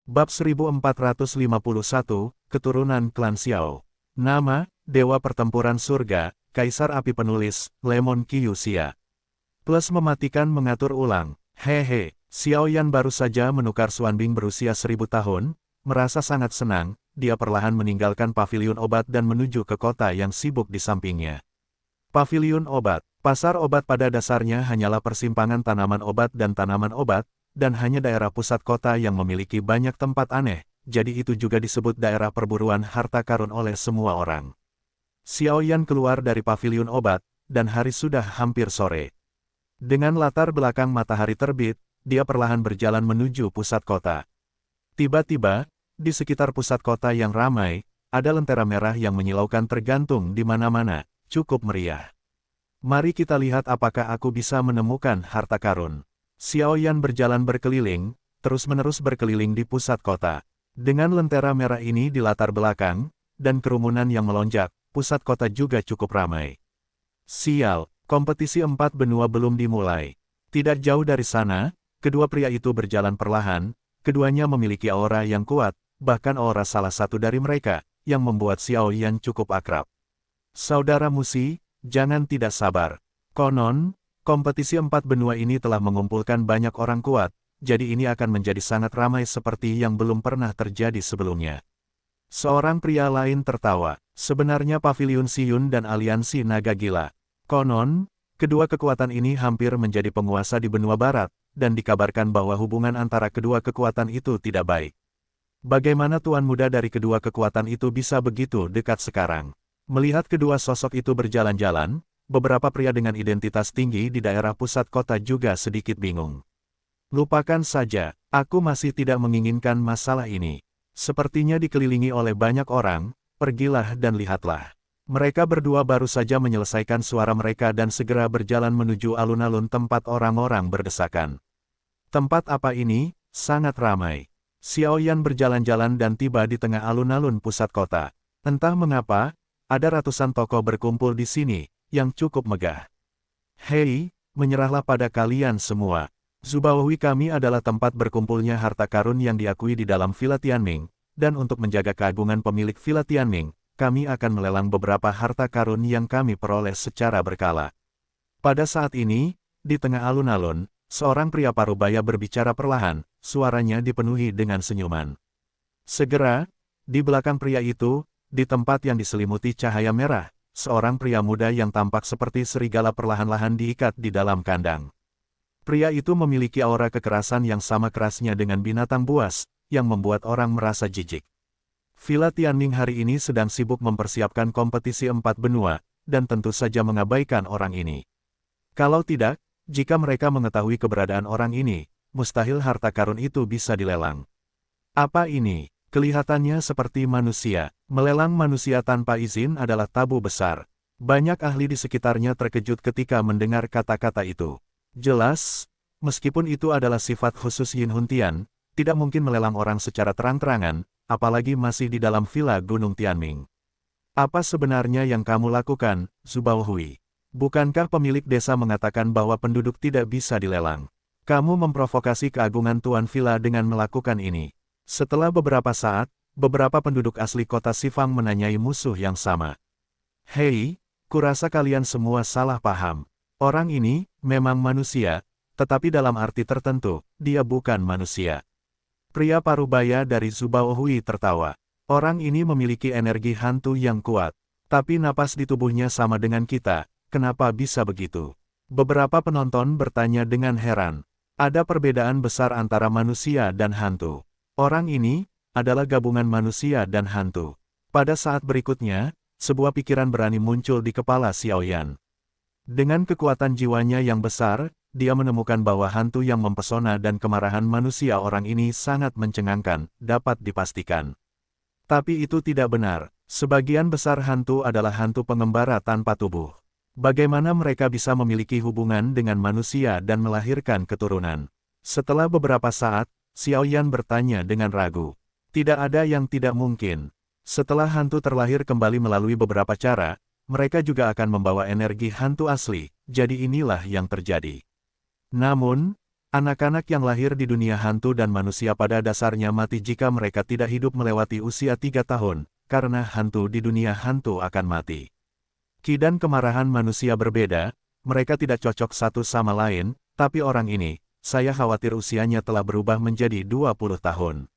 Bab 1451, Keturunan Klan Xiao. Nama, Dewa Pertempuran Surga, Kaisar Api Penulis, Lemon Qiyuxia. Plus mematikan mengatur ulang. Hehe, Xiao Yan baru saja menukar Xuanbing berusia 1000 tahun, merasa sangat senang, dia perlahan meninggalkan paviliun obat dan menuju ke kota yang sibuk di sampingnya. Paviliun obat, pasar obat pada dasarnya hanyalah persimpangan tanaman obat dan tanaman obat, dan hanya daerah pusat kota yang memiliki banyak tempat aneh, jadi itu juga disebut daerah perburuan harta karun oleh semua orang. Xiao Yan keluar dari paviliun obat, dan hari sudah hampir sore. Dengan latar belakang matahari terbit, dia perlahan berjalan menuju pusat kota. Tiba-tiba, di sekitar pusat kota yang ramai, ada lentera merah yang menyilaukan tergantung di mana-mana, cukup meriah. Mari kita lihat apakah aku bisa menemukan harta karun. Xiao Yan berjalan berkeliling, terus-menerus berkeliling di pusat kota. Dengan lentera merah ini di latar belakang, dan kerumunan yang melonjak, pusat kota juga cukup ramai. Sial, kompetisi 4 benua belum dimulai. Tidak jauh dari sana, kedua pria itu berjalan perlahan, keduanya memiliki aura yang kuat, bahkan aura salah satu dari mereka, yang membuat Xiao Yan cukup akrab. Saudara Musi, jangan tidak sabar. Konon, kompetisi 4 benua ini telah mengumpulkan banyak orang kuat, jadi ini akan menjadi sangat ramai seperti yang belum pernah terjadi sebelumnya. Seorang pria lain tertawa, sebenarnya Paviliun Siyun dan Aliansi Naga Gila. Konon, kedua kekuatan ini hampir menjadi penguasa di benua barat, dan dikabarkan bahwa hubungan antara kedua kekuatan itu tidak baik. Bagaimana tuan muda dari kedua kekuatan itu bisa begitu dekat sekarang? Melihat kedua sosok itu berjalan-jalan, beberapa pria dengan identitas tinggi di daerah pusat kota juga sedikit bingung. Lupakan saja, aku masih tidak menginginkan masalah ini. Sepertinya dikelilingi oleh banyak orang, pergilah dan lihatlah. Mereka berdua baru saja menyelesaikan suara mereka dan segera berjalan menuju alun-alun tempat orang-orang berdesakan. Tempat apa ini? Sangat ramai. Xiao Yan berjalan-jalan dan tiba di tengah alun-alun pusat kota. Entah mengapa, ada ratusan tokoh berkumpul di sini, yang cukup megah. Hei, menyerahlah pada kalian semua. Zubawi kami adalah tempat berkumpulnya harta karun yang diakui di dalam Villa Tianming, dan untuk menjaga keagungan pemilik Villa Tianming, kami akan melelang beberapa harta karun yang kami peroleh secara berkala. Pada saat ini, di tengah alun-alun, seorang pria parubaya berbicara perlahan, suaranya dipenuhi dengan senyuman. Segera, di belakang pria itu, di tempat yang diselimuti cahaya merah, seorang pria muda yang tampak seperti serigala perlahan-lahan diikat di dalam kandang. Pria itu memiliki aura kekerasan yang sama kerasnya dengan binatang buas, yang membuat orang merasa jijik. Villa Tianming hari ini sedang sibuk mempersiapkan kompetisi 4 benua, dan tentu saja mengabaikan orang ini. Kalau tidak, jika mereka mengetahui keberadaan orang ini, mustahil harta karun itu bisa dilelang. Apa ini? Kelihatannya seperti manusia. Melelang manusia tanpa izin adalah tabu besar. Banyak ahli di sekitarnya terkejut ketika mendengar kata-kata itu. Jelas, meskipun itu adalah sifat khusus Yin Huntian, tidak mungkin melelang orang secara terang-terangan, apalagi masih di dalam Villa Gunung Tianming. Apa sebenarnya yang kamu lakukan, Zubao Hui? Bukankah pemilik desa mengatakan bahwa penduduk tidak bisa dilelang? Kamu memprovokasi keagungan Tuan Villa dengan melakukan ini. Setelah beberapa saat, beberapa penduduk asli kota Sifang menanyai musuh yang sama. Hei, kurasa kalian semua salah paham. Orang ini, memang manusia, tetapi dalam arti tertentu, dia bukan manusia. Pria parubaya dari Zubao Hui tertawa. Orang ini memiliki energi hantu yang kuat, tapi napas di tubuhnya sama dengan kita, kenapa bisa begitu? Beberapa penonton bertanya dengan heran. Ada perbedaan besar antara manusia dan hantu. Orang ini, adalah gabungan manusia dan hantu. Pada saat berikutnya, sebuah pikiran berani muncul di kepala Xiao Yan. Dengan kekuatan jiwanya yang besar, dia menemukan bahwa hantu yang mempesona dan kemarahan manusia orang ini sangat mencengangkan, dapat dipastikan. Tapi itu tidak benar, sebagian besar hantu adalah hantu pengembara tanpa tubuh. Bagaimana mereka bisa memiliki hubungan dengan manusia dan melahirkan keturunan? Setelah beberapa saat, Xiao Yan bertanya dengan ragu. Tidak ada yang tidak mungkin. Setelah hantu terlahir kembali melalui beberapa cara, mereka juga akan membawa energi hantu asli, jadi inilah yang terjadi. Namun, Anak-anak yang lahir di dunia hantu dan manusia pada dasarnya mati jika mereka tidak hidup melewati usia 3 tahun, karena hantu di dunia hantu akan mati. Ki dan kemarahan manusia berbeda, mereka tidak cocok satu sama lain, tapi orang ini, saya khawatir usianya telah berubah menjadi 20 tahun.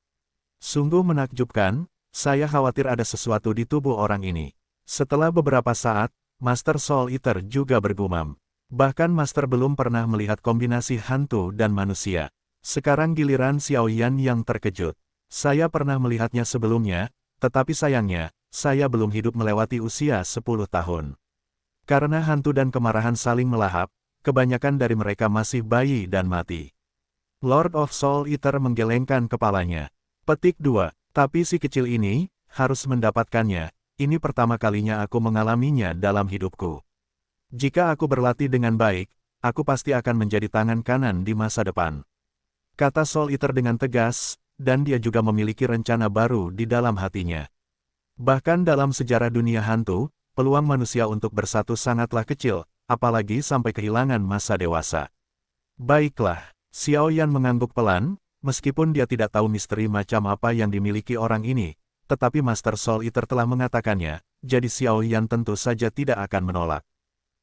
Sungguh menakjubkan, saya khawatir ada sesuatu di tubuh orang ini. Setelah beberapa saat, Master Soul Eater juga bergumam. Bahkan Master belum pernah melihat kombinasi hantu dan manusia. Sekarang giliran Xiao Yan yang terkejut. Saya pernah melihatnya sebelumnya, tetapi sayangnya, saya belum hidup melewati usia 10 tahun. Karena hantu dan kemarahan saling melahap, kebanyakan dari mereka masih bayi dan mati. Lord of Soul Eater menggelengkan kepalanya. Petik 2. Tapi si kecil ini, harus mendapatkannya. Ini pertama kalinya aku mengalaminya dalam hidupku. Jika aku berlatih dengan baik, aku pasti akan menjadi tangan kanan di masa depan. Kata Soul Eater dengan tegas, dan dia juga memiliki rencana baru di dalam hatinya. Bahkan dalam sejarah dunia hantu, peluang manusia untuk bersatu sangatlah kecil, apalagi sampai kehilangan masa dewasa. Baiklah, Xiao Yan mengangguk pelan, meskipun dia tidak tahu misteri macam apa yang dimiliki orang ini, tetapi Master Soul Eater telah mengatakannya, jadi Xiao Yan tentu saja tidak akan menolak.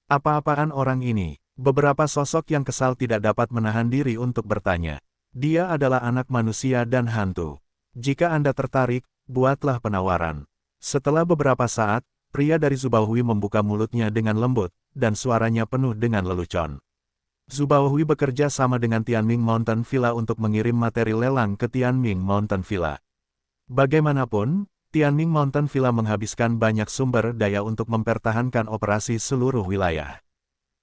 Apa-apaan orang ini? Beberapa sosok yang kesal tidak dapat menahan diri untuk bertanya. Dia adalah anak manusia dan hantu. Jika Anda tertarik, buatlah penawaran. Setelah beberapa saat, pria dari Zubaohui membuka mulutnya dengan lembut, dan suaranya penuh dengan lelucon. Zubaohui bekerja sama dengan Tianming Mountain Villa untuk mengirim materi lelang ke Tianming Mountain Villa. Bagaimanapun, Tianming Mountain Villa menghabiskan banyak sumber daya untuk mempertahankan operasi seluruh wilayah.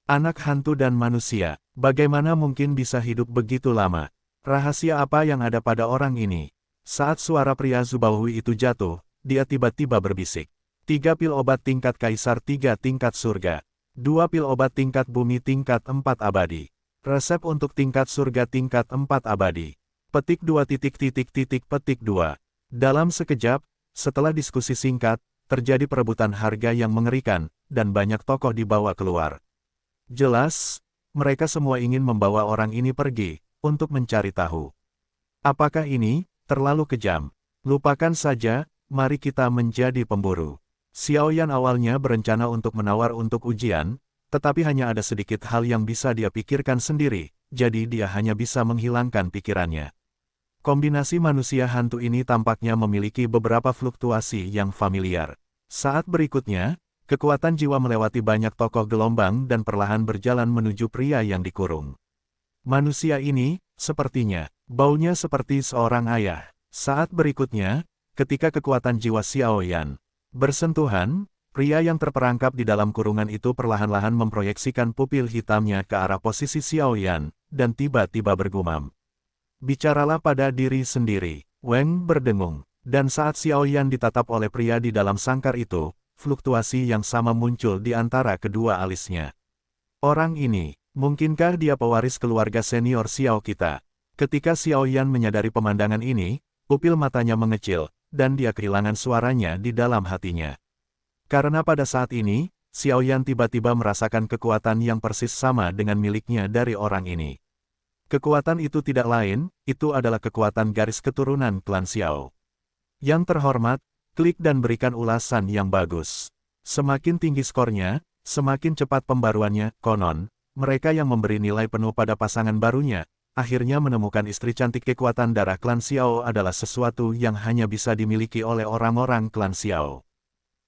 Anak hantu dan manusia, bagaimana mungkin bisa hidup begitu lama? Rahasia apa yang ada pada orang ini? Saat suara pria Zubaohui itu jatuh, dia tiba-tiba berbisik. 3 pil obat tingkat kaisar 3 tingkat surga. 2 pil obat tingkat bumi tingkat 4 abadi. Resep untuk tingkat surga tingkat 4 abadi. Petik 2 petik 2. Dalam sekejap, setelah diskusi singkat, terjadi perebutan harga yang mengerikan, dan banyak tokoh dibawa keluar. Jelas, mereka semua ingin membawa orang ini pergi, untuk mencari tahu. Apakah ini terlalu kejam? Lupakan saja, mari kita menjadi pemburu. Xiao Yan awalnya berencana untuk menawar untuk ujian, tetapi hanya ada sedikit hal yang bisa dia pikirkan sendiri, jadi dia hanya bisa menghilangkan pikirannya. Kombinasi manusia hantu ini tampaknya memiliki beberapa fluktuasi yang familiar. Saat berikutnya, kekuatan jiwa melewati banyak tokoh gelombang dan perlahan berjalan menuju pria yang dikurung. Manusia ini, sepertinya, baunya seperti seorang ayah. Saat berikutnya, ketika kekuatan jiwa Xiao Yan bersentuhan, pria yang terperangkap di dalam kurungan itu perlahan-lahan memproyeksikan pupil hitamnya ke arah posisi Xiao Yan, dan tiba-tiba bergumam. Bicaralah pada diri sendiri, Weng berdengung, dan saat Xiao Yan ditatap oleh pria di dalam sangkar itu, fluktuasi yang sama muncul di antara kedua alisnya. Orang ini, mungkinkah dia pewaris keluarga senior Xiao kita? Ketika Xiao Yan menyadari pemandangan ini, pupil matanya mengecil, dan dia kehilangan suaranya di dalam hatinya. Karena pada saat ini, Xiao Yan tiba-tiba merasakan kekuatan yang persis sama dengan miliknya dari orang ini. Kekuatan itu tidak lain, itu adalah kekuatan garis keturunan klan Xiao. Yang terhormat, klik dan berikan ulasan yang bagus. Semakin tinggi skornya, semakin cepat pembaruannya. Konon, mereka yang memberi nilai penuh pada pasangan barunya, akhirnya menemukan istri cantik. Kekuatan darah klan Xiao adalah sesuatu yang hanya bisa dimiliki oleh orang-orang klan Xiao.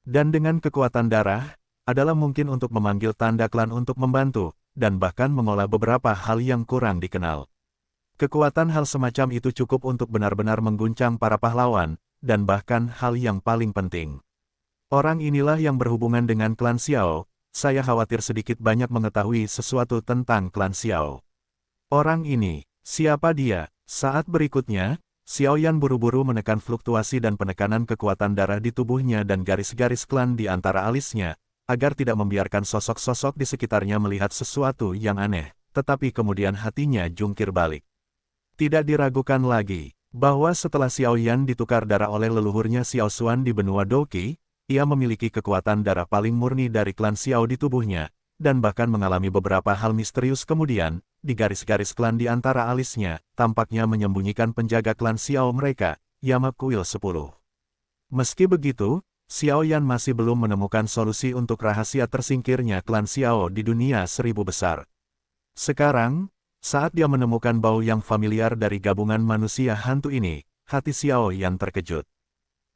Dan dengan kekuatan darah, adalah mungkin untuk memanggil tanda klan untuk membantu, dan bahkan mengolah beberapa hal yang kurang dikenal. Kekuatan hal semacam itu cukup untuk benar-benar mengguncang para pahlawan, dan bahkan hal yang paling penting. Orang inilah yang berhubungan dengan klan Xiao, saya khawatir sedikit banyak mengetahui sesuatu tentang klan Xiao. Orang ini, siapa dia? Saat berikutnya, Xiao Yan buru-buru menekan fluktuasi dan penekanan kekuatan darah di tubuhnya dan garis-garis klan di antara alisnya, agar tidak membiarkan sosok-sosok di sekitarnya melihat sesuatu yang aneh, tetapi kemudian hatinya jungkir balik. Tidak diragukan lagi, bahwa setelah Xiao Yan ditukar darah oleh leluhurnya Xiao Xuan di benua Douqi, ia memiliki kekuatan darah paling murni dari klan Xiao di tubuhnya, dan bahkan mengalami beberapa hal misterius kemudian, di garis-garis klan di antara alisnya, tampaknya menyembunyikan penjaga klan Xiao mereka, Yama Kuil 10. Meski begitu, Xiao Yan masih belum menemukan solusi untuk rahasia tersingkirnya klan Xiao di dunia 1000 besar. Sekarang, saat dia menemukan bau yang familiar dari gabungan manusia hantu ini, hati Xiao Yan terkejut.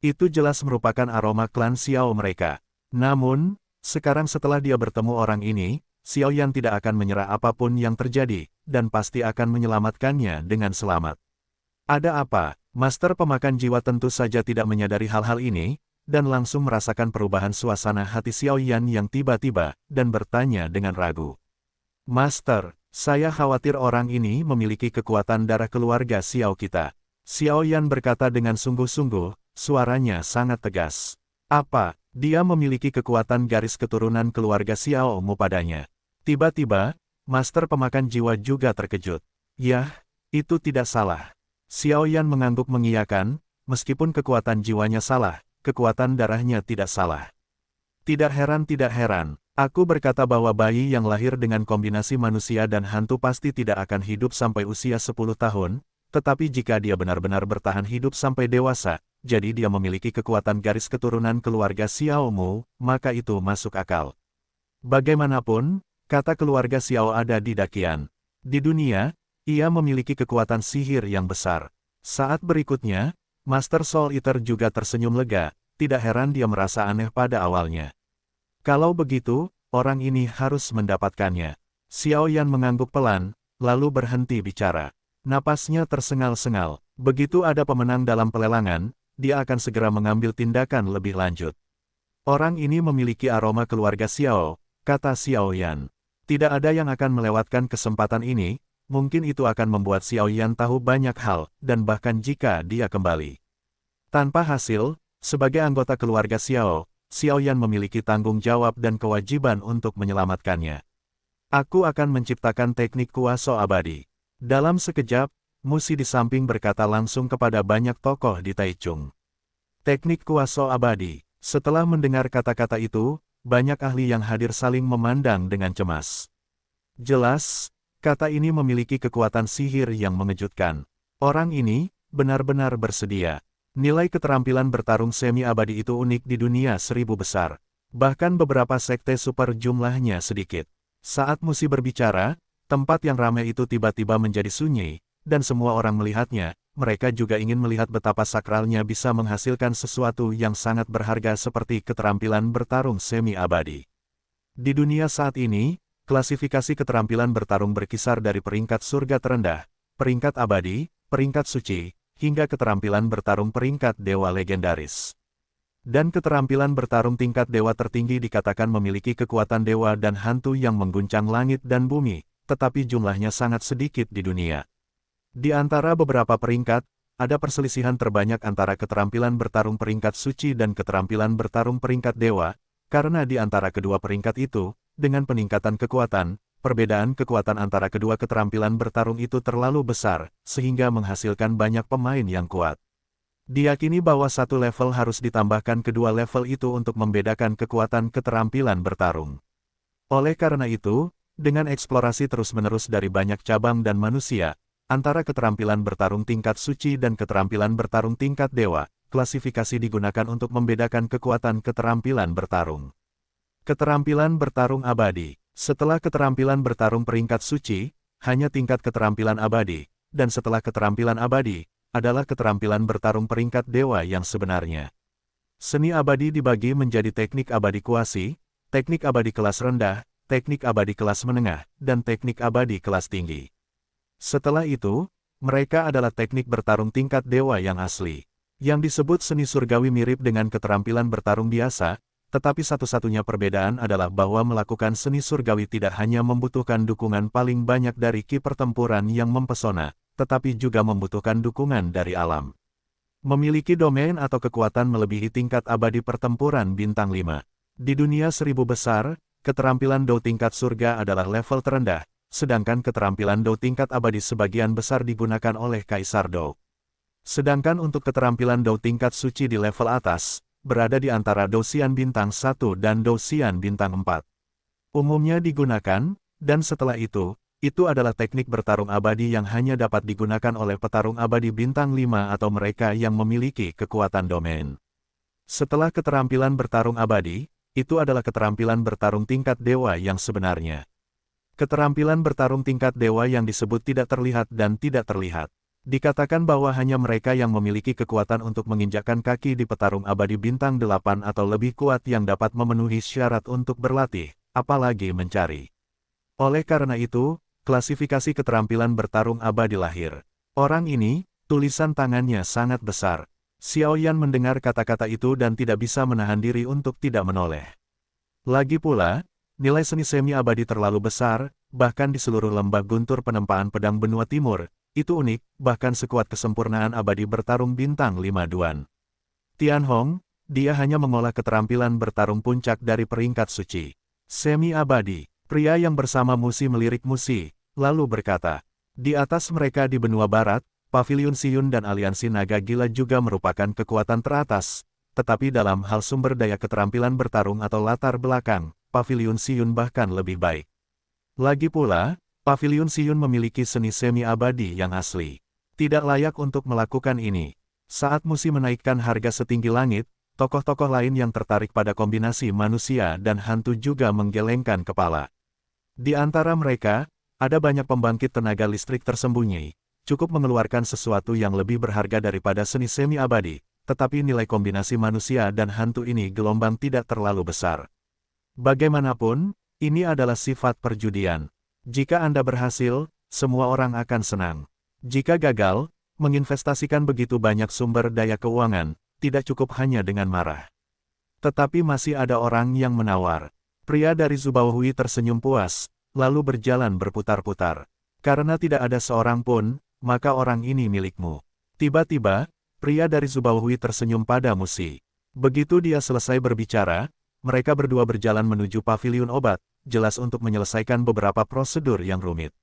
Itu jelas merupakan aroma klan Xiao mereka. Namun, sekarang setelah dia bertemu orang ini, Xiao Yan tidak akan menyerah apapun yang terjadi, dan pasti akan menyelamatkannya dengan selamat. Ada apa? Master pemakan jiwa tentu saja tidak menyadari hal-hal ini, dan langsung merasakan perubahan suasana hati Xiao Yan yang tiba-tiba, dan bertanya dengan ragu. Master, saya khawatir orang ini memiliki kekuatan darah keluarga Xiao kita. Xiao Yan berkata dengan sungguh-sungguh, suaranya sangat tegas. Apa, dia memiliki kekuatan garis keturunan keluarga Xiao Mu padanya? Tiba-tiba, Master pemakan jiwa juga terkejut. Yah, itu tidak salah. Xiao Yan mengangguk mengiyakan, meskipun kekuatan jiwanya salah, kekuatan darahnya tidak salah. Tidak heran, aku berkata bahwa bayi yang lahir dengan kombinasi manusia dan hantu pasti tidak akan hidup sampai usia 10 tahun, tetapi jika dia benar-benar bertahan hidup sampai dewasa, jadi dia memiliki kekuatan garis keturunan keluarga Xiao Mu, maka itu masuk akal. Bagaimanapun, kata keluarga Xiao ada di Dakian. Di dunia, ia memiliki kekuatan sihir yang besar. Saat berikutnya, Master Soul Eater juga tersenyum lega, tidak heran dia merasa aneh pada awalnya. Kalau begitu, orang ini harus mendapatkannya. Xiao Yan mengangguk pelan, lalu berhenti bicara. Napasnya tersengal-sengal. Begitu ada pemenang dalam pelelangan, dia akan segera mengambil tindakan lebih lanjut. Orang ini memiliki aroma keluarga Xiao, kata Xiao Yan. Tidak ada yang akan melewatkan kesempatan ini, mungkin itu akan membuat Xiao Yan tahu banyak hal, dan bahkan jika dia kembali. Tanpa hasil, sebagai anggota keluarga Xiao, Xiao Yan memiliki tanggung jawab dan kewajiban untuk menyelamatkannya. Aku akan menciptakan teknik kuaso abadi. Dalam sekejap, Musi di samping berkata langsung kepada banyak tokoh di Taichung. Teknik kuaso abadi. Setelah mendengar kata-kata itu, banyak ahli yang hadir saling memandang dengan cemas. Jelas, kata ini memiliki kekuatan sihir yang mengejutkan. Orang ini benar-benar bersedia. Nilai keterampilan bertarung semi-abadi itu unik di dunia 1000 besar. Bahkan beberapa sekte super jumlahnya sedikit. Saat Musi berbicara, tempat yang ramai itu tiba-tiba menjadi sunyi, dan semua orang melihatnya. Mereka juga ingin melihat betapa sakralnya bisa menghasilkan sesuatu yang sangat berharga seperti keterampilan bertarung semi-abadi. Di dunia saat ini, klasifikasi keterampilan bertarung berkisar dari peringkat surga terendah, peringkat abadi, peringkat suci, hingga keterampilan bertarung peringkat dewa legendaris. Dan keterampilan bertarung tingkat dewa tertinggi dikatakan memiliki kekuatan dewa dan hantu yang mengguncang langit dan bumi, tetapi jumlahnya sangat sedikit di dunia. Di antara beberapa peringkat, ada perselisihan terbanyak antara keterampilan bertarung peringkat suci dan keterampilan bertarung peringkat dewa, karena di antara kedua peringkat itu, dengan peningkatan kekuatan, perbedaan kekuatan antara kedua keterampilan bertarung itu terlalu besar, sehingga menghasilkan banyak pemain yang kuat. Diyakini bahwa satu level harus ditambahkan kedua level itu untuk membedakan kekuatan keterampilan bertarung. Oleh karena itu, dengan eksplorasi terus-menerus dari banyak cabang dan manusia, antara keterampilan bertarung tingkat suci dan keterampilan bertarung tingkat dewa, klasifikasi digunakan untuk membedakan kekuatan keterampilan bertarung. Keterampilan bertarung abadi. Setelah keterampilan bertarung peringkat suci, hanya tingkat keterampilan abadi, dan setelah keterampilan abadi, adalah keterampilan bertarung peringkat dewa yang sebenarnya. Seni abadi dibagi menjadi teknik abadi kuasi, teknik abadi kelas rendah, teknik abadi kelas menengah, dan teknik abadi kelas tinggi. Setelah itu, mereka adalah teknik bertarung tingkat dewa yang asli. Yang disebut seni surgawi mirip dengan keterampilan bertarung biasa, tetapi satu-satunya perbedaan adalah bahwa melakukan seni surgawi tidak hanya membutuhkan dukungan paling banyak dari ki pertempuran yang mempesona, tetapi juga membutuhkan dukungan dari alam. Memiliki domain atau kekuatan melebihi tingkat abadi pertempuran bintang 5. Di dunia 1000 besar, keterampilan Dao tingkat surga adalah level terendah, sedangkan keterampilan Dao tingkat abadi sebagian besar digunakan oleh Kaisar Dao. Sedangkan untuk keterampilan Dao tingkat suci di level atas, berada di antara Dao Xian bintang 1 dan Dao Xian bintang 4. Umumnya digunakan, dan setelah itu adalah teknik bertarung abadi yang hanya dapat digunakan oleh petarung abadi bintang 5 atau mereka yang memiliki kekuatan domain. Setelah keterampilan bertarung abadi, itu adalah keterampilan bertarung tingkat dewa yang sebenarnya. Keterampilan bertarung tingkat dewa yang disebut tidak terlihat dan tidak terlihat. Dikatakan bahwa hanya mereka yang memiliki kekuatan untuk menginjakkan kaki di petarung abadi bintang 8 atau lebih kuat yang dapat memenuhi syarat untuk berlatih, apalagi mencari. Oleh karena itu, klasifikasi keterampilan bertarung abadi lahir. Orang ini, tulisan tangannya sangat besar. Xiao Yan mendengar kata-kata itu dan tidak bisa menahan diri untuk tidak menoleh. Lagi pula, nilai seni semi-abadi terlalu besar, bahkan di seluruh lembah guntur penempaan pedang benua timur, itu unik, bahkan sekuat kesempurnaan abadi bertarung bintang 5 Duan. Tian Hong, dia hanya mengolah keterampilan bertarung puncak dari peringkat suci. Semi-abadi, pria yang bersama Musi melirik Musi, lalu berkata, di atas mereka di benua barat, Paviliun Siyun dan Aliansi Naga Gila juga merupakan kekuatan teratas, tetapi dalam hal sumber daya keterampilan bertarung atau latar belakang, Paviliun Siyun bahkan lebih baik. Lagi pula, Paviliun Siyun memiliki seni semi-abadi yang asli. Tidak layak untuk melakukan ini. Saat Musi menaikkan harga setinggi langit, tokoh-tokoh lain yang tertarik pada kombinasi manusia dan hantu juga menggelengkan kepala. Di antara mereka, ada banyak pembangkit tenaga listrik tersembunyi. Cukup mengeluarkan sesuatu yang lebih berharga daripada seni semi-abadi, tetapi nilai kombinasi manusia dan hantu ini gelombang tidak terlalu besar. Bagaimanapun, ini adalah sifat perjudian. Jika Anda berhasil, semua orang akan senang. Jika gagal, menginvestasikan begitu banyak sumber daya keuangan, tidak cukup hanya dengan marah. Tetapi masih ada orang yang menawar. Pria dari Zubaohui tersenyum puas, lalu berjalan berputar-putar. Karena tidak ada seorang pun, maka orang ini milikmu. Tiba-tiba, pria dari Zubaohui tersenyum pada Musi. Begitu dia selesai berbicara, mereka berdua berjalan menuju paviliun obat, jelas untuk menyelesaikan beberapa prosedur yang rumit.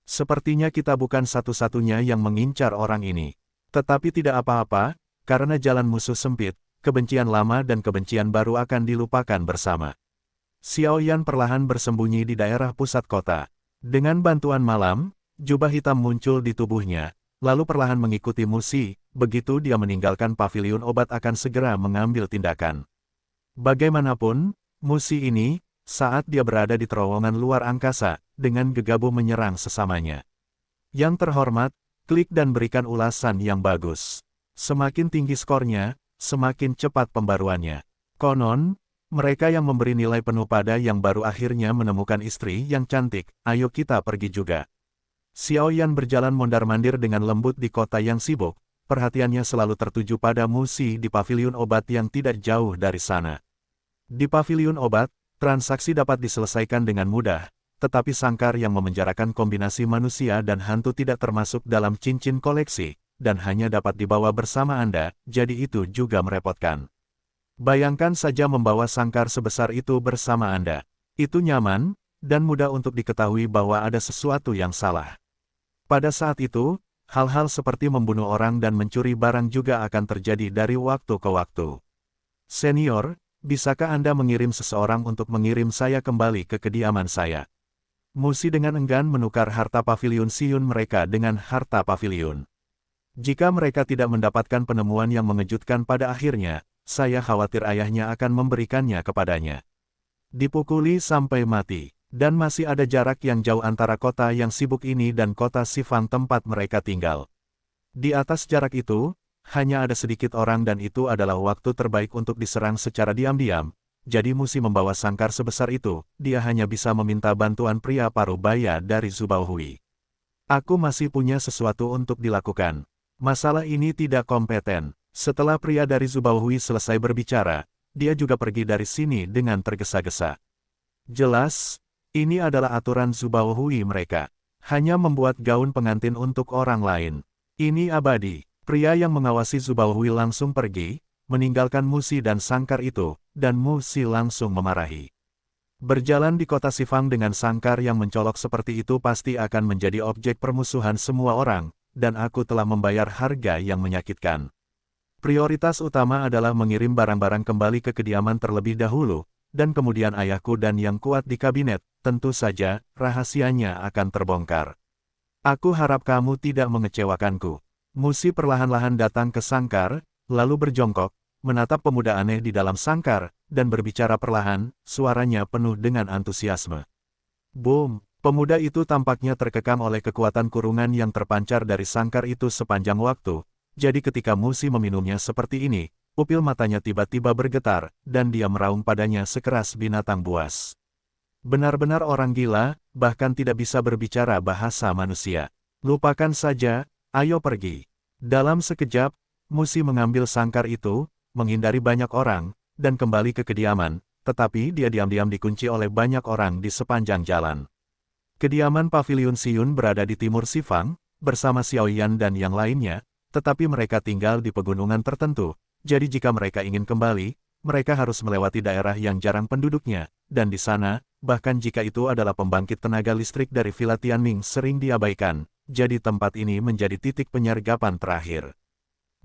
Sepertinya kita bukan satu-satunya yang mengincar orang ini. Tetapi tidak apa-apa, karena jalan musuh sempit, kebencian lama dan kebencian baru akan dilupakan bersama. Xiao Yan perlahan bersembunyi di daerah pusat kota. Dengan bantuan malam, jubah hitam muncul di tubuhnya, lalu perlahan mengikuti Musi. Begitu dia meninggalkan paviliun obat akan segera mengambil tindakan. Bagaimanapun, Musi ini, saat dia berada di terowongan luar angkasa, dengan gegabah menyerang sesamanya. Yang terhormat, klik dan berikan ulasan yang bagus. Semakin tinggi skornya, semakin cepat pembaruannya. Konon, mereka yang memberi nilai penuh pada yang baru akhirnya menemukan istri yang cantik, ayo kita pergi juga. Xiao Yan berjalan mondar-mandir dengan lembut di kota yang sibuk, perhatiannya selalu tertuju pada Musi di paviliun obat yang tidak jauh dari sana. Di paviliun obat, transaksi dapat diselesaikan dengan mudah, tetapi sangkar yang memenjarakan kombinasi manusia dan hantu tidak termasuk dalam cincin koleksi, dan hanya dapat dibawa bersama Anda, jadi itu juga merepotkan. Bayangkan saja membawa sangkar sebesar itu bersama Anda. Itu nyaman, dan mudah untuk diketahui bahwa ada sesuatu yang salah. Pada saat itu, hal-hal seperti membunuh orang dan mencuri barang juga akan terjadi dari waktu ke waktu. Senior, bisakah Anda mengirim seseorang untuk mengirim saya kembali ke kediaman saya? Musi dengan enggan menukar harta paviliun Siyun mereka dengan harta paviliun. Jika mereka tidak mendapatkan penemuan yang mengejutkan pada akhirnya, saya khawatir ayahnya akan memberikannya kepadanya. Dipukuli sampai mati, dan masih ada jarak yang jauh antara kota yang sibuk ini dan kota Sifang tempat mereka tinggal. Di atas jarak itu, hanya ada sedikit orang dan itu adalah waktu terbaik untuk diserang secara diam-diam, jadi Musi membawa sangkar sebesar itu, dia hanya bisa meminta bantuan pria paruh baya dari Zubaohui. Aku masih punya sesuatu untuk dilakukan. Masalah ini tidak kompeten. Setelah pria dari Zubaohui selesai berbicara, dia juga pergi dari sini dengan tergesa-gesa. Jelas, ini adalah aturan Zubaohui mereka. Hanya membuat gaun pengantin untuk orang lain. Ini abadi. Pria yang mengawasi Zubaohui langsung pergi, meninggalkan Musi dan sangkar itu, dan Musi langsung memarahi. Berjalan di kota Sifang dengan sangkar yang mencolok seperti itu pasti akan menjadi objek permusuhan semua orang, dan aku telah membayar harga yang menyakitkan. Prioritas utama adalah mengirim barang-barang kembali ke kediaman terlebih dahulu, dan kemudian ayahku dan yang kuat di kabinet, tentu saja, rahasianya akan terbongkar. Aku harap kamu tidak mengecewakanku. Musi perlahan-lahan datang ke sangkar, lalu berjongkok, menatap pemuda aneh di dalam sangkar, dan berbicara perlahan, suaranya penuh dengan antusiasme. Boom! Pemuda itu tampaknya terkekang oleh kekuatan kurungan yang terpancar dari sangkar itu sepanjang waktu, jadi ketika Musi meminumnya seperti ini, pupil matanya tiba-tiba bergetar, dan dia meraung padanya sekeras binatang buas. Benar-benar orang gila, bahkan tidak bisa berbicara bahasa manusia. Lupakan saja, ayo pergi. Dalam sekejap, Musi mengambil sangkar itu, menghindari banyak orang, dan kembali ke kediaman, tetapi dia diam-diam dikunci oleh banyak orang di sepanjang jalan. Kediaman Paviliun Xiyun berada di timur Sifang, bersama Xiaoyan dan yang lainnya, tetapi mereka tinggal di pegunungan tertentu, jadi jika mereka ingin kembali, mereka harus melewati daerah yang jarang penduduknya, dan di sana, bahkan jika itu adalah pembangkit tenaga listrik dari Villa Tianming sering diabaikan, jadi tempat ini menjadi titik penyergapan terakhir.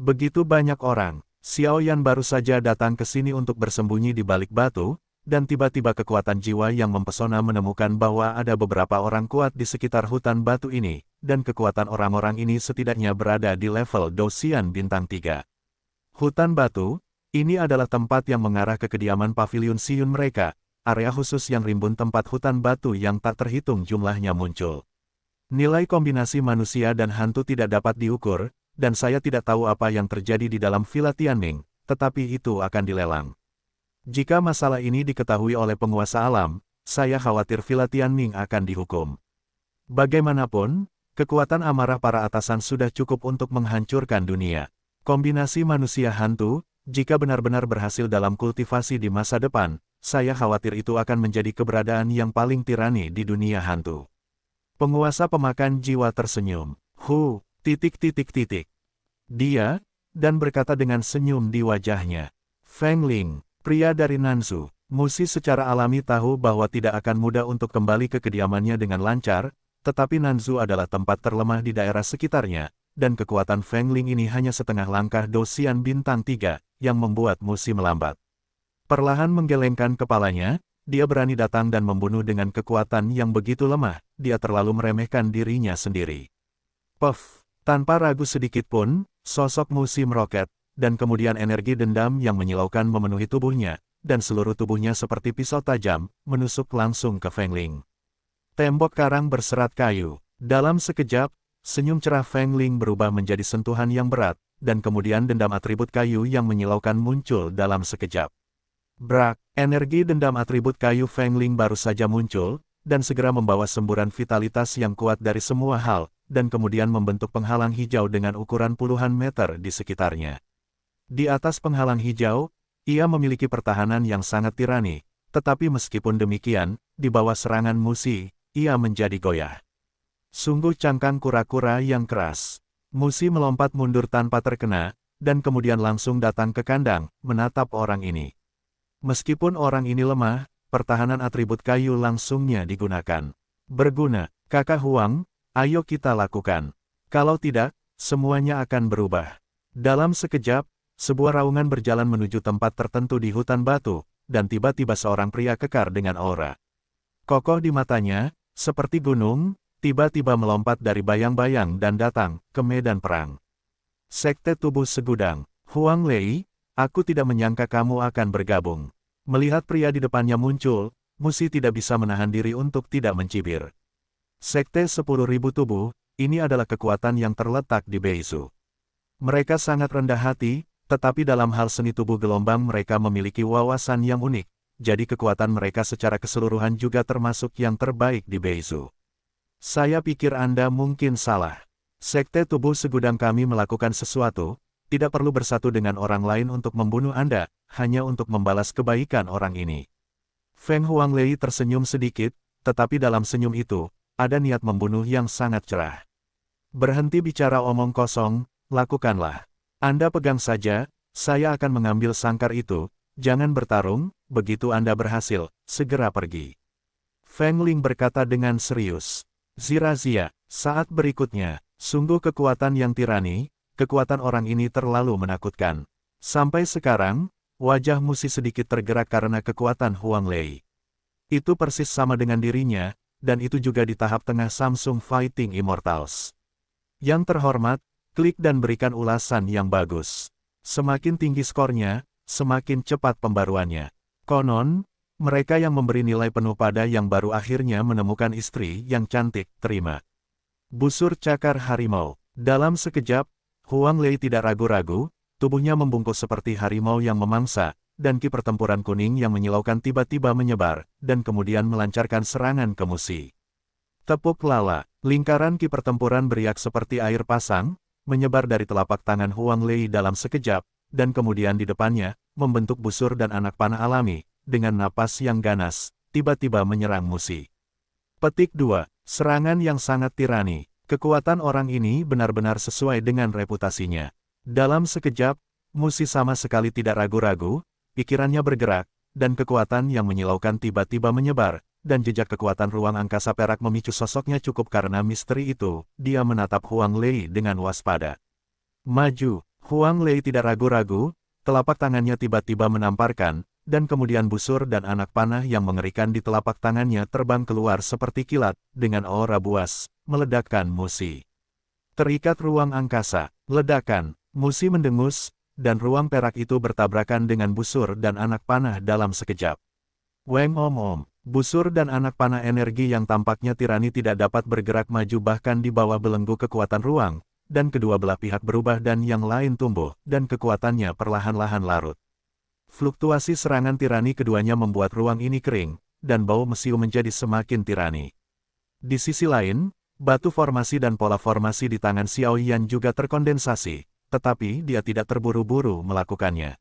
Begitu banyak orang, Xiaoyan baru saja datang ke sini untuk bersembunyi di balik batu, dan tiba-tiba kekuatan jiwa yang mempesona menemukan bahwa ada beberapa orang kuat di sekitar hutan batu ini, dan kekuatan orang-orang ini setidaknya berada di level Dosian bintang 3. Hutan batu, ini adalah tempat yang mengarah ke kediaman Paviliun Xiyun mereka, area khusus yang rimbun tempat hutan batu yang tak terhitung jumlahnya muncul. Nilai kombinasi manusia dan hantu tidak dapat diukur, dan saya tidak tahu apa yang terjadi di dalam Villa Tianming, tetapi itu akan dilelang. Jika masalah ini diketahui oleh penguasa alam, saya khawatir Villa Tianming akan dihukum. Bagaimanapun, kekuatan amarah para atasan sudah cukup untuk menghancurkan dunia. Kombinasi manusia hantu, jika benar-benar berhasil dalam kultivasi di masa depan, saya khawatir itu akan menjadi keberadaan yang paling tirani di dunia hantu. Penguasa pemakan jiwa tersenyum. Dia, dan berkata dengan senyum di wajahnya. Feng Ling, pria dari Nanzhou, Musi secara alami tahu bahwa tidak akan mudah untuk kembali ke kediamannya dengan lancar, tetapi Nanzhou adalah tempat terlemah di daerah sekitarnya, dan kekuatan Feng Ling ini hanya setengah langkah Dosian bintang 3, yang membuat Musi melambat. Perlahan menggelengkan kepalanya, dia berani datang dan membunuh dengan kekuatan yang begitu lemah, dia terlalu meremehkan dirinya sendiri. Puff, tanpa ragu sedikit pun, sosok Musi meroket, dan kemudian energi dendam yang menyilaukan memenuhi tubuhnya, dan seluruh tubuhnya seperti pisau tajam, menusuk langsung ke Feng Ling. Tembok karang berserat kayu. Dalam sekejap, senyum cerah Feng Ling berubah menjadi sentuhan yang berat, dan kemudian dendam atribut kayu yang menyilaukan muncul dalam sekejap. Brak, energi dendam atribut kayu Feng Ling baru saja muncul, dan segera membawa semburan vitalitas yang kuat dari semua hal, dan kemudian membentuk penghalang hijau dengan ukuran puluhan meter di sekitarnya. Di atas penghalang hijau, ia memiliki pertahanan yang sangat tirani, tetapi meskipun demikian, di bawah serangan Musi, ia menjadi goyah. Sungguh cangkang kura-kura yang keras. Musi melompat mundur tanpa terkena, dan kemudian langsung datang ke kandang, menatap orang ini. Meskipun orang ini lemah, pertahanan atribut kayu langsungnya digunakan. Berguna, Kakak Huang, ayo kita lakukan. Kalau tidak, semuanya akan berubah. Dalam sekejap, sebuah raungan berjalan menuju tempat tertentu di hutan batu, dan tiba-tiba seorang pria kekar dengan aura kokoh di matanya, seperti gunung, tiba-tiba melompat dari bayang-bayang dan datang ke medan perang. Sekte Tubuh Segudang, Huang Lei, aku tidak menyangka kamu akan bergabung. Melihat pria di depannya muncul, Musi tidak bisa menahan diri untuk tidak mencibir. Sekte 10.000 tubuh, ini adalah kekuatan yang terletak di Beizu. Mereka sangat rendah hati, tetapi dalam hal seni tubuh gelombang mereka memiliki wawasan yang unik, jadi kekuatan mereka secara keseluruhan juga termasuk yang terbaik di Beizu. Saya pikir Anda mungkin salah. Sekte Tubuh Segudang kami melakukan sesuatu, tidak perlu bersatu dengan orang lain untuk membunuh Anda, hanya untuk membalas kebaikan orang ini. Feng Huanglei tersenyum sedikit, tetapi dalam senyum itu, ada niat membunuh yang sangat cerah. Berhenti bicara omong kosong, lakukanlah. Anda pegang saja, saya akan mengambil sangkar itu, jangan bertarung, begitu Anda berhasil, segera pergi. Feng Ling berkata dengan serius. Zirazia, saat berikutnya, sungguh kekuatan yang tirani, kekuatan orang ini terlalu menakutkan. Sampai sekarang, Wajah Musi sedikit tergerak karena kekuatan Huang Lei. Itu persis sama dengan dirinya, dan itu juga di tahap tengah Samsung Fighting Immortals. Yang terhormat, klik dan berikan ulasan yang bagus. Semakin tinggi skornya, semakin cepat pembaruannya. Konon, mereka yang memberi nilai penuh pada yang baru akhirnya menemukan istri yang cantik, terima. Busur cakar harimau. Dalam sekejap, Huang Lei tidak ragu-ragu, tubuhnya membungkuk seperti harimau yang memangsa, dan ki pertempuran kuning yang menyilaukan tiba-tiba menyebar, dan kemudian melancarkan serangan ke Musi. Tepuk lala, lingkaran ki pertempuran beriak seperti air pasang, menyebar dari telapak tangan Huang Lei dalam sekejap, dan kemudian di depannya, membentuk busur dan anak panah alami, dengan napas yang ganas, tiba-tiba menyerang Musi. Petik 2. Serangan yang sangat tirani. Kekuatan orang ini benar-benar sesuai dengan reputasinya. Dalam sekejap, Musi sama sekali tidak ragu-ragu, pikirannya bergerak, dan kekuatan yang menyilaukan tiba-tiba menyebar, dan jejak kekuatan ruang angkasa perak memicu sosoknya cukup karena misteri itu, dia menatap Huang Lei dengan waspada. Maju, Huang Lei tidak ragu-ragu, telapak tangannya tiba-tiba menamparkan, dan kemudian busur dan anak panah yang mengerikan di telapak tangannya terbang keluar seperti kilat, dengan aura buas, meledakkan Musi. Terikat ruang angkasa, ledakan, Musi mendengus, dan ruang perak itu bertabrakan dengan busur dan anak panah dalam sekejap. Weng om. Busur dan anak panah energi yang tampaknya tirani tidak dapat bergerak maju bahkan di bawah belenggu kekuatan ruang, dan kedua belah pihak berubah dan yang lain tumbuh, dan kekuatannya perlahan-lahan larut. Fluktuasi serangan tirani keduanya membuat ruang ini kering, dan bau mesiu menjadi semakin tirani. Di sisi lain, batu formasi dan pola formasi di tangan Xiao Yan juga terkondensasi, tetapi dia tidak terburu-buru melakukannya.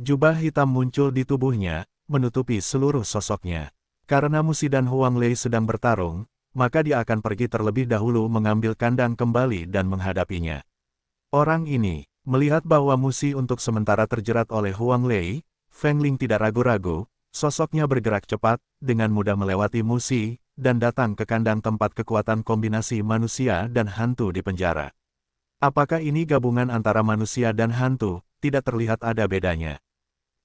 Jubah hitam muncul di tubuhnya, menutupi seluruh sosoknya. Karena Musi dan Huang Lei sedang bertarung, maka dia akan pergi terlebih dahulu mengambil kandang kembali dan menghadapinya. Orang ini, melihat bahwa Musi untuk sementara terjerat oleh Huang Lei, Feng Ling tidak ragu-ragu, sosoknya bergerak cepat, dengan mudah melewati Musi, dan datang ke kandang tempat kekuatan kombinasi manusia dan hantu di penjara. Apakah ini gabungan antara manusia dan hantu? Tidak terlihat ada bedanya.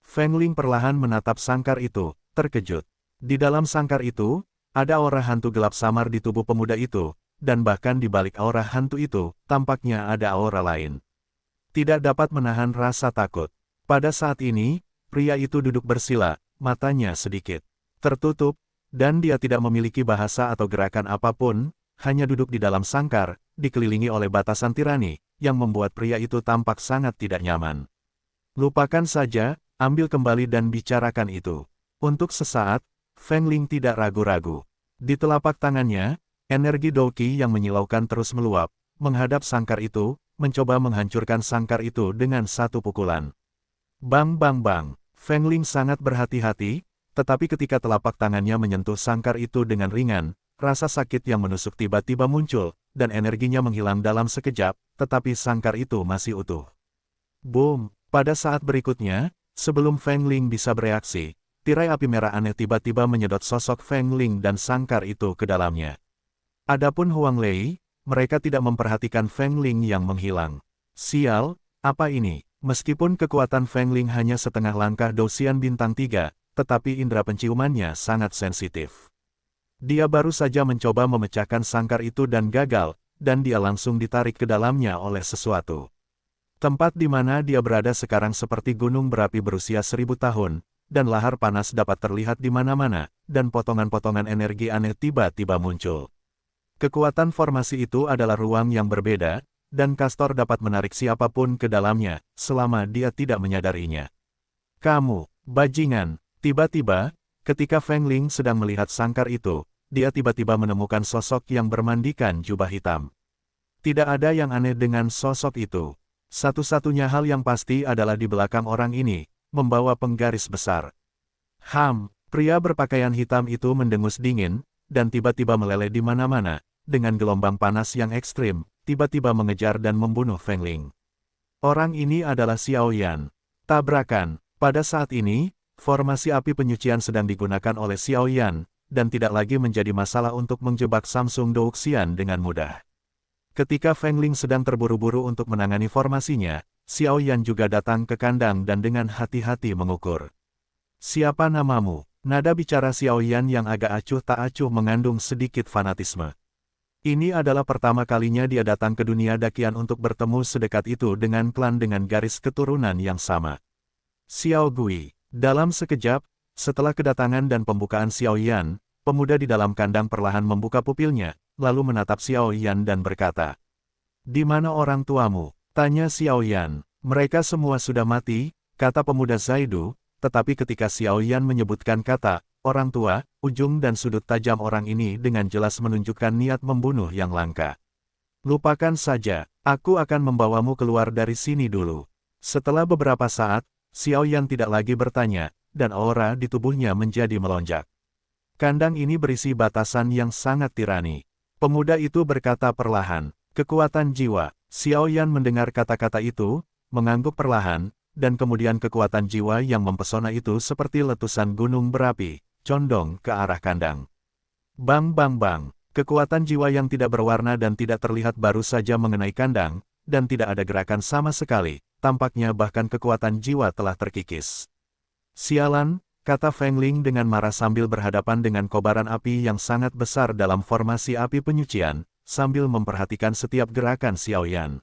Feng Ling perlahan menatap sangkar itu, terkejut. Di dalam sangkar itu, ada aura hantu gelap samar di tubuh pemuda itu, dan bahkan di balik aura hantu itu, tampaknya ada aura lain. Tidak dapat menahan rasa takut. Pada saat ini, pria itu duduk bersila, matanya sedikit tertutup, dan dia tidak memiliki bahasa atau gerakan apapun, hanya duduk di dalam sangkar, dikelilingi oleh batasan tirani, yang membuat pria itu tampak sangat tidak nyaman. Lupakan saja, ambil kembali dan bicarakan itu. Untuk sesaat, Feng Ling tidak ragu-ragu. Di telapak tangannya, energi Douqi yang menyilaukan terus meluap, menghadap sangkar itu, mencoba menghancurkan sangkar itu dengan satu pukulan. Bang bang bang, Feng Ling sangat berhati-hati, tetapi ketika telapak tangannya menyentuh sangkar itu dengan ringan, rasa sakit yang menusuk tiba-tiba muncul, dan energinya menghilang dalam sekejap, tetapi sangkar itu masih utuh. Boom! Pada saat berikutnya, sebelum Feng Ling bisa bereaksi, tirai api merah aneh tiba-tiba menyedot sosok Feng Ling dan sangkar itu ke dalamnya. Adapun Huang Lei, mereka tidak memperhatikan Feng Ling yang menghilang. Sial, apa ini? Meskipun kekuatan Feng Ling hanya setengah langkah Douxian bintang 3, tetapi indera penciumannya sangat sensitif. Dia baru saja mencoba memecahkan sangkar itu dan gagal, dan dia langsung ditarik ke dalamnya oleh sesuatu. Tempat di mana dia berada sekarang seperti gunung berapi berusia 1000 tahun, dan lahar panas dapat terlihat di mana-mana, dan potongan-potongan energi aneh tiba-tiba muncul. Kekuatan formasi itu adalah ruang yang berbeda, dan Castor dapat menarik siapapun ke dalamnya, selama dia tidak menyadarinya. Kamu, bajingan, tiba-tiba, ketika Feng Ling sedang melihat sangkar itu, dia tiba-tiba menemukan sosok yang bermandikan jubah hitam. Tidak ada yang aneh dengan sosok itu. Satu-satunya hal yang pasti adalah di belakang orang ini, membawa penggaris besar. Pria berpakaian hitam itu mendengus dingin, dan tiba-tiba meleleh di mana-mana, dengan gelombang panas yang ekstrim, tiba-tiba mengejar dan membunuh Feng Ling. Orang ini adalah Xiao Yan. Tabrakan. Pada saat ini, formasi api penyucian sedang digunakan oleh Xiao Yan, dan tidak lagi menjadi masalah untuk menjebak Samsung Douxian dengan mudah. Ketika Feng Ling sedang terburu-buru untuk menangani formasinya, Xiao Yan juga datang ke kandang dan dengan hati-hati mengukur. Siapa namamu? Nada bicara Xiao Yan yang agak acuh tak acuh mengandung sedikit fanatisme. Ini adalah pertama kalinya dia datang ke dunia dakian untuk bertemu sedekat itu dengan klan dengan garis keturunan yang sama. Xiao Gui. Dalam sekejap, setelah kedatangan dan pembukaan Xiao Yan, pemuda di dalam kandang perlahan membuka pupilnya, lalu menatap Xiao Yan dan berkata, "Di mana orang tuamu?" Tanya Xiao Yan. "Mereka semua sudah mati," kata pemuda Zaidu, tetapi ketika Xiao Yan menyebutkan kata, orang tua, ujung dan sudut tajam orang ini dengan jelas menunjukkan niat membunuh yang langka. "Lupakan saja, aku akan membawamu keluar dari sini dulu." Setelah beberapa saat, Xiao Yan tidak lagi bertanya, dan aura di tubuhnya menjadi melonjak. Kandang ini berisi batasan yang sangat tirani. Pemuda itu berkata perlahan, "Kekuatan jiwa." Xiao Yan mendengar kata-kata itu, mengangguk perlahan, dan kemudian kekuatan jiwa yang mempesona itu seperti letusan gunung berapi, condong ke arah kandang. Bang bang bang, kekuatan jiwa yang tidak berwarna dan tidak terlihat baru saja mengenai kandang, dan tidak ada gerakan sama sekali, tampaknya bahkan kekuatan jiwa telah terkikis. "Sialan," kata Feng Ling dengan marah sambil berhadapan dengan kobaran api yang sangat besar dalam formasi api penyucian, sambil memperhatikan setiap gerakan Xiao Yan.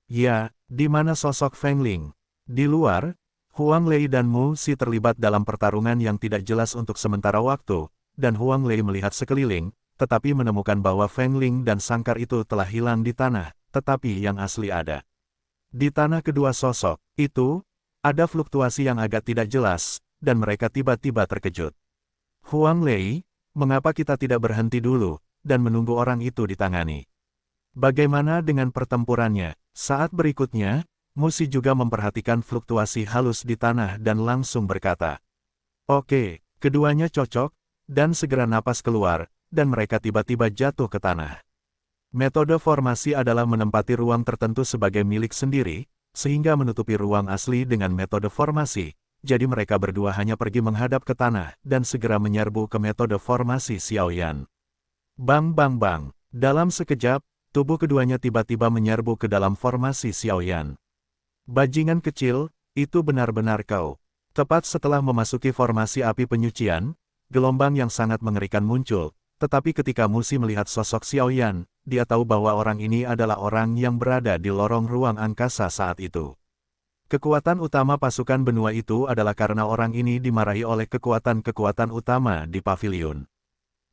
"Ya, di mana sosok Feng Ling?" Di luar, Huang Lei dan Mu Si terlibat dalam pertarungan yang tidak jelas untuk sementara waktu, dan Huang Lei melihat sekeliling, tetapi menemukan bahwa Feng Ling dan sangkar itu telah hilang di tanah, tetapi yang asli ada. Di tanah kedua sosok itu, ada fluktuasi yang agak tidak jelas, dan mereka tiba-tiba terkejut. "Huang Lei, mengapa kita tidak berhenti dulu, dan menunggu orang itu ditangani? Bagaimana dengan pertempurannya?" Saat berikutnya, Mu Si juga memperhatikan fluktuasi halus di tanah dan langsung berkata, "Oke, keduanya cocok," dan segera napas keluar, dan mereka tiba-tiba jatuh ke tanah. Metode formasi adalah menempati ruang tertentu sebagai milik sendiri, sehingga menutupi ruang asli dengan metode formasi, jadi mereka berdua hanya pergi menghadap ke tanah dan segera menyerbu ke metode formasi Xiao Yan. Bang bang bang, dalam sekejap, tubuh keduanya tiba-tiba menyerbu ke dalam formasi Xiao Yan. "Bajingan kecil, itu benar-benar kau." Tepat setelah memasuki formasi api penyucian, gelombang yang sangat mengerikan muncul, tetapi ketika Mu Si melihat sosok Xiao Yan, dia tahu bahwa orang ini adalah orang yang berada di lorong ruang angkasa saat itu. Kekuatan utama pasukan benua itu adalah karena orang ini dimarahi oleh kekuatan-kekuatan utama di pavilion.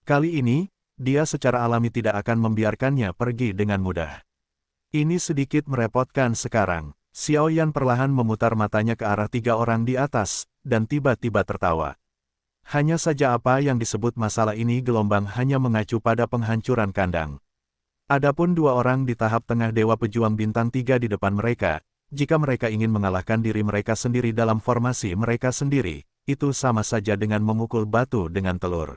Kali ini, dia secara alami tidak akan membiarkannya pergi dengan mudah. Ini sedikit merepotkan sekarang. Xiao Yan perlahan memutar matanya ke arah tiga orang di atas, dan tiba-tiba tertawa. Hanya saja apa yang disebut masalah ini gelombang hanya mengacu pada penghancuran kandang. Adapun dua orang di tahap tengah Dewa Pejuang Bintang 3 di depan mereka, jika mereka ingin mengalahkan diri mereka sendiri dalam formasi mereka sendiri, itu sama saja dengan memukul batu dengan telur.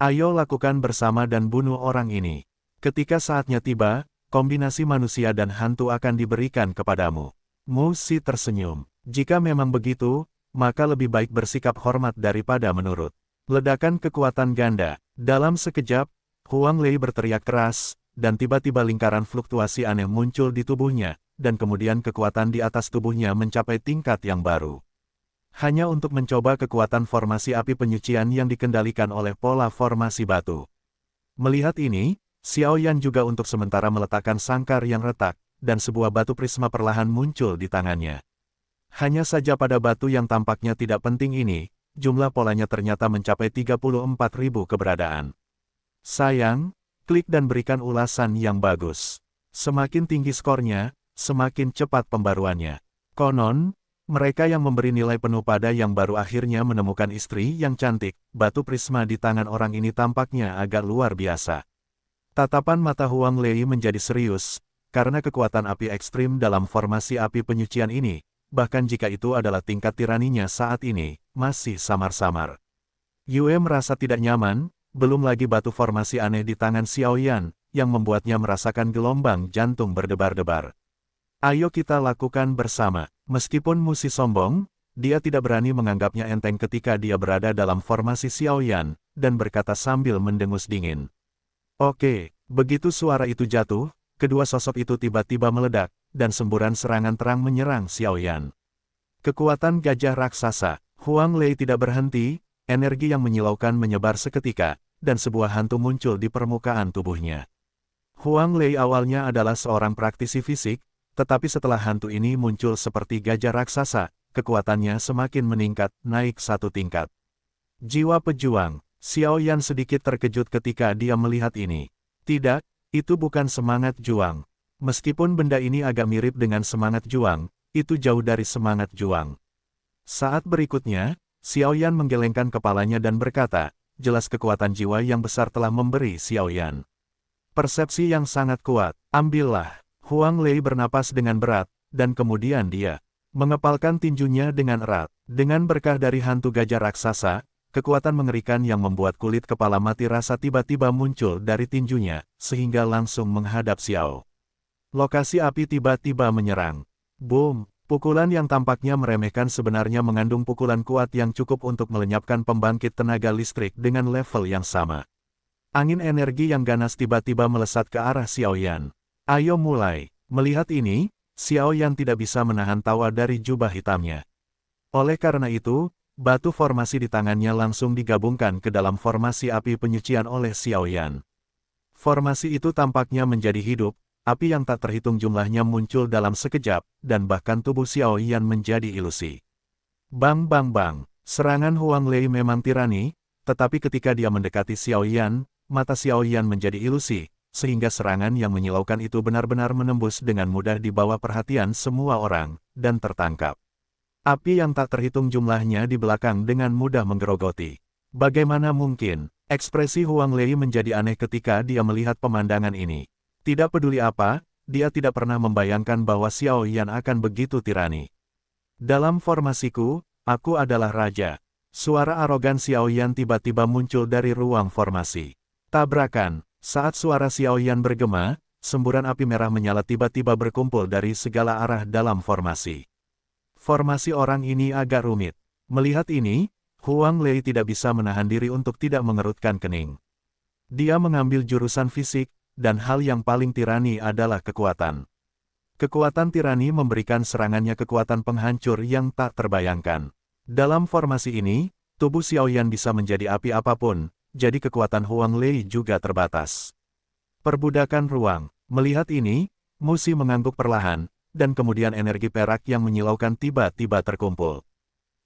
Ayo lakukan bersama dan bunuh orang ini. Ketika saatnya tiba, kombinasi manusia dan hantu akan diberikan kepadamu. Mu Si tersenyum. Jika memang begitu, maka lebih baik bersikap hormat daripada menurut. Ledakan kekuatan ganda. Dalam sekejap, Huang Lei berteriak keras, dan tiba-tiba lingkaran fluktuasi aneh muncul di tubuhnya, dan kemudian kekuatan di atas tubuhnya mencapai tingkat yang baru. Hanya untuk mencoba kekuatan formasi api penyucian yang dikendalikan oleh pola formasi batu. Melihat ini, Xiao Yan juga untuk sementara meletakkan sangkar yang retak, dan sebuah batu prisma perlahan muncul di tangannya. Hanya saja pada batu yang tampaknya tidak penting ini, jumlah polanya ternyata mencapai 34.000 keberadaan. Sayang, klik dan berikan ulasan yang bagus. Semakin tinggi skornya, semakin cepat pembaruannya. Konon, mereka yang memberi nilai penuh pada yang baru akhirnya menemukan istri yang cantik. Batu prisma di tangan orang ini tampaknya agak luar biasa. Tatapan mata Huang Lei menjadi serius, karena kekuatan api ekstrim dalam formasi api penyucian ini, bahkan jika itu adalah tingkat tiraninya saat ini, masih samar-samar. Yue merasa tidak nyaman, belum lagi batu formasi aneh di tangan Xiao Yan, yang membuatnya merasakan gelombang jantung berdebar-debar. "Ayo kita lakukan bersama." Meskipun Mu Si sombong, dia tidak berani menganggapnya enteng ketika dia berada dalam formasi Xiao Yan, dan berkata sambil mendengus dingin. Oke, begitu suara itu jatuh, kedua sosok itu tiba-tiba meledak, dan semburan serangan terang menyerang Xiaoyan. Kekuatan gajah raksasa, Huang Lei tidak berhenti, energi yang menyilaukan menyebar seketika, dan sebuah hantu muncul di permukaan tubuhnya. Huang Lei awalnya adalah seorang praktisi fisik, tetapi setelah hantu ini muncul seperti gajah raksasa, kekuatannya semakin meningkat, naik satu tingkat. Jiwa pejuang, Xiaoyan sedikit terkejut ketika dia melihat ini. Tidak, itu bukan semangat juang. Meskipun benda ini agak mirip dengan semangat juang, itu jauh dari semangat juang. Saat berikutnya, Xiaoyan menggelengkan kepalanya dan berkata, jelas kekuatan jiwa yang besar telah memberi Xiaoyan persepsi yang sangat kuat. Ambillah. Huang Lei bernapas dengan berat, dan kemudian dia mengepalkan tinjunya dengan erat. Dengan berkah dari hantu gajah raksasa, kekuatan mengerikan yang membuat kulit kepala mati rasa tiba-tiba muncul dari tinjunya, sehingga langsung menghadap Xiao. Lokasi api tiba-tiba menyerang. Boom! Pukulan yang tampaknya meremehkan sebenarnya mengandung pukulan kuat yang cukup untuk melenyapkan pembangkit tenaga listrik dengan level yang sama. Angin energi yang ganas tiba-tiba melesat ke arah Xiaoyan. Ayo mulai. Melihat ini, Xiaoyan tidak bisa menahan tawa dari jubah hitamnya. Oleh karena itu, batu formasi di tangannya langsung digabungkan ke dalam formasi api penyucian oleh Xiaoyan. Formasi itu tampaknya menjadi hidup, api yang tak terhitung jumlahnya muncul dalam sekejap, dan bahkan tubuh Xiaoyan menjadi ilusi. Bang bang bang, serangan Huang Lei memang tirani, tetapi ketika dia mendekati Xiaoyan, mata Xiaoyan menjadi ilusi, sehingga serangan yang menyilaukan itu benar-benar menembus dengan mudah di bawah perhatian semua orang, dan tertangkap. Api yang tak terhitung jumlahnya di belakang dengan mudah menggerogoti. Bagaimana mungkin? Ekspresi Huang Lei menjadi aneh ketika dia melihat pemandangan ini. Tidak peduli apa, dia tidak pernah membayangkan bahwa Xiaoyan akan begitu tirani. Dalam formasiku, aku adalah raja. Suara arogan Xiaoyan tiba-tiba muncul dari ruang formasi. Tabrakan. Saat suara Xiaoyan bergema, semburan api merah menyala tiba-tiba berkumpul dari segala arah dalam formasi. Formasi orang ini agak rumit. Melihat ini, Huang Lei tidak bisa menahan diri untuk tidak mengerutkan kening. Dia mengambil jurusan fisik, dan hal yang paling tirani adalah kekuatan. Kekuatan tirani memberikan serangannya kekuatan penghancur yang tak terbayangkan. Dalam formasi ini, tubuh Xiaoyan bisa menjadi api apapun, jadi kekuatan Huang Lei juga terbatas. Perbudakan ruang. Melihat ini, Musi mengangguk perlahan, dan kemudian energi perak yang menyilaukan tiba-tiba terkumpul.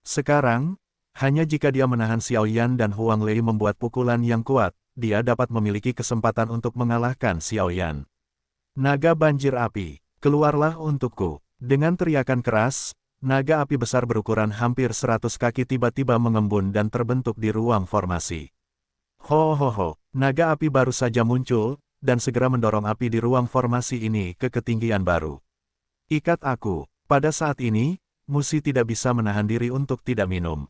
Sekarang, hanya jika dia menahan Xiaoyan dan Huang Lei membuat pukulan yang kuat, dia dapat memiliki kesempatan untuk mengalahkan Xiaoyan. Naga banjir api, keluarlah untukku. Dengan teriakan keras, naga api besar berukuran hampir 100 kaki tiba-tiba mengembun dan terbentuk di ruang formasi. Ho ho ho, naga api baru saja muncul, dan segera mendorong api di ruang formasi ini ke ketinggian baru. Ikat aku. Pada saat ini, Musi tidak bisa menahan diri untuk tidak minum.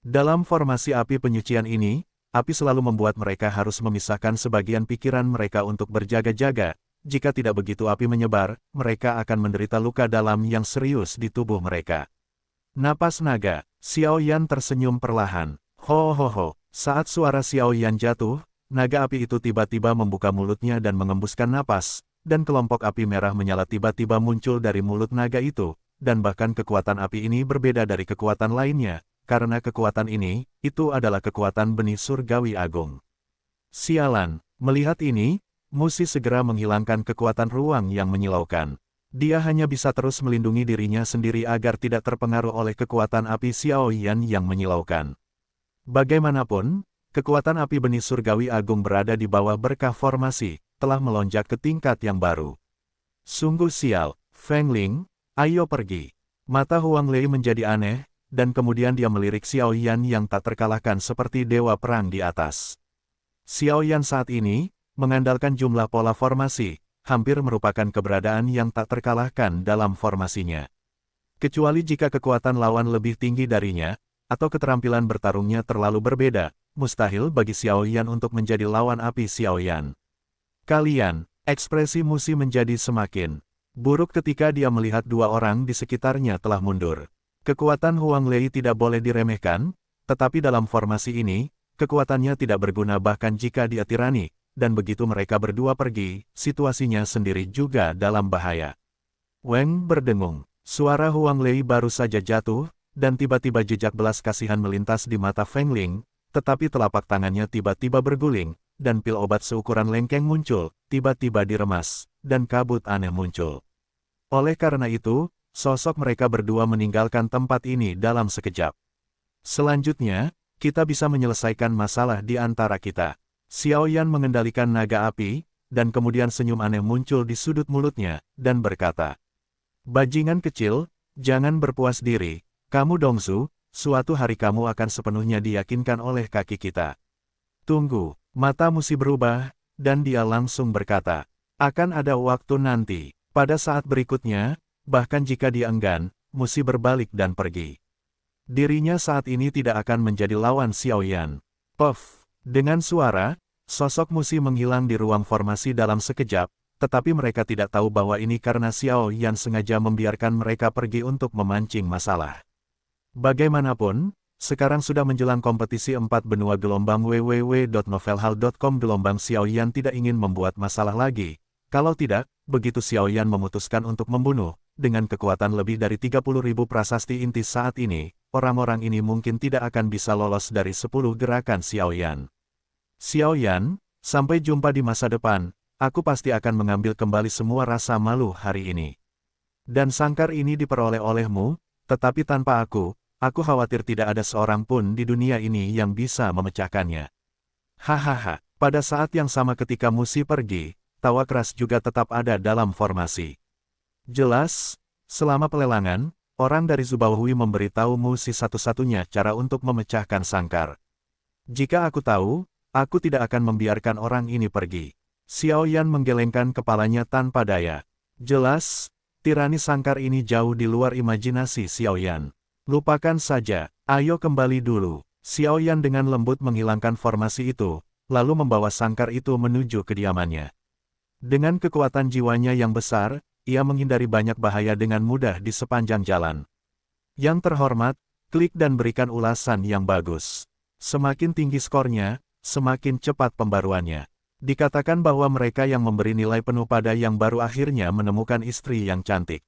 Dalam formasi api penyucian ini, api selalu membuat mereka harus memisahkan sebagian pikiran mereka untuk berjaga-jaga. Jika tidak begitu api menyebar, mereka akan menderita luka dalam yang serius di tubuh mereka. Napas naga, Xiaoyan tersenyum perlahan. Ho ho ho. Saat suara Xiaoyan jatuh, naga api itu tiba-tiba membuka mulutnya dan mengembuskan napas, dan kelompok api merah menyala tiba-tiba muncul dari mulut naga itu, dan bahkan kekuatan api ini berbeda dari kekuatan lainnya, karena kekuatan ini, itu adalah kekuatan benih surgawi agung. Sialan, melihat ini, Musi segera menghilangkan kekuatan ruang yang menyilaukan. Dia hanya bisa terus melindungi dirinya sendiri agar tidak terpengaruh oleh kekuatan api Xiaoyan yang menyilaukan. Bagaimanapun, kekuatan api benih surgawi agung berada di bawah berkah formasi, telah melonjak ke tingkat yang baru. Sungguh sial, Feng Ling, ayo pergi. Mata Huang Lei menjadi aneh, dan kemudian dia melirik Xiaoyan yang tak terkalahkan seperti dewa perang di atas. Xiaoyan saat ini, mengandalkan jumlah pola formasi, hampir merupakan keberadaan yang tak terkalahkan dalam formasinya. Kecuali jika kekuatan lawan lebih tinggi darinya, atau keterampilan bertarungnya terlalu berbeda, mustahil bagi Xiaoyan untuk menjadi lawan api Xiaoyan. Kalian, ekspresi Musi menjadi semakin buruk ketika dia melihat dua orang di sekitarnya telah mundur. Kekuatan Huang Lei tidak boleh diremehkan, tetapi dalam formasi ini, kekuatannya tidak berguna bahkan jika dia tirani, dan begitu mereka berdua pergi, situasinya sendiri juga dalam bahaya. Weng berdengung. Suara Huang Lei baru saja jatuh, dan tiba-tiba jejak belas kasihan melintas di mata Feng Ling, tetapi telapak tangannya tiba-tiba berguling, dan pil obat seukuran lengkeng muncul, tiba-tiba diremas, dan kabut aneh muncul. Oleh karena itu, sosok mereka berdua meninggalkan tempat ini dalam sekejap. Selanjutnya, kita bisa menyelesaikan masalah di antara kita. Xiao Yan mengendalikan naga api, dan kemudian senyum aneh muncul di sudut mulutnya, dan berkata, "Bajingan kecil, jangan berpuas diri, kamu Dongzu, suatu hari kamu akan sepenuhnya diyakinkan oleh kaki kita." Tunggu, mata Musi berubah, dan dia langsung berkata, "Akan ada waktu nanti." Pada saat berikutnya, bahkan jika dia enggan, Musi berbalik dan pergi. Dirinya saat ini tidak akan menjadi lawan Xiao Yan. Puff! Dengan suara, sosok Musi menghilang di ruang formasi dalam sekejap, tetapi mereka tidak tahu bahwa ini karena Xiao Yan sengaja membiarkan mereka pergi untuk memancing masalah. Bagaimanapun, sekarang sudah menjelang kompetisi 4 benua gelombang www.novelhal.com gelombang Xiao Yan tidak ingin membuat masalah lagi. Kalau tidak, begitu Xiao Yan memutuskan untuk membunuh, dengan kekuatan lebih dari 30.000 prasasti inti saat ini, orang-orang ini mungkin tidak akan bisa lolos dari 10 gerakan Xiao Yan. Xiao Yan, sampai jumpa di masa depan. Aku pasti akan mengambil kembali semua rasa malu hari ini. Dan sangkar ini diperoleh olehmu, tetapi tanpa aku khawatir tidak ada seorang pun di dunia ini yang bisa memecahkannya. Hahaha, pada saat yang sama ketika Musi pergi, tawa keras juga tetap ada dalam formasi. Jelas, selama pelelangan, orang dari Zubaohui memberitahu Musi satu-satunya cara untuk memecahkan sangkar. Jika aku tahu, aku tidak akan membiarkan orang ini pergi. Xiao Yan menggelengkan kepalanya tanpa daya. Jelas, tirani sangkar ini jauh di luar imajinasi Xiao Yan. Lupakan saja, ayo kembali dulu. Xiao Yan dengan lembut menghilangkan formasi itu, lalu membawa sangkar itu menuju kediamannya. Dengan kekuatan jiwanya yang besar, ia menghindari banyak bahaya dengan mudah di sepanjang jalan. Yang terhormat, klik dan berikan ulasan yang bagus. Semakin tinggi skornya, semakin cepat pembaruannya. Dikatakan bahwa mereka yang memberi nilai penuh pada yang baru akhirnya menemukan istri yang cantik.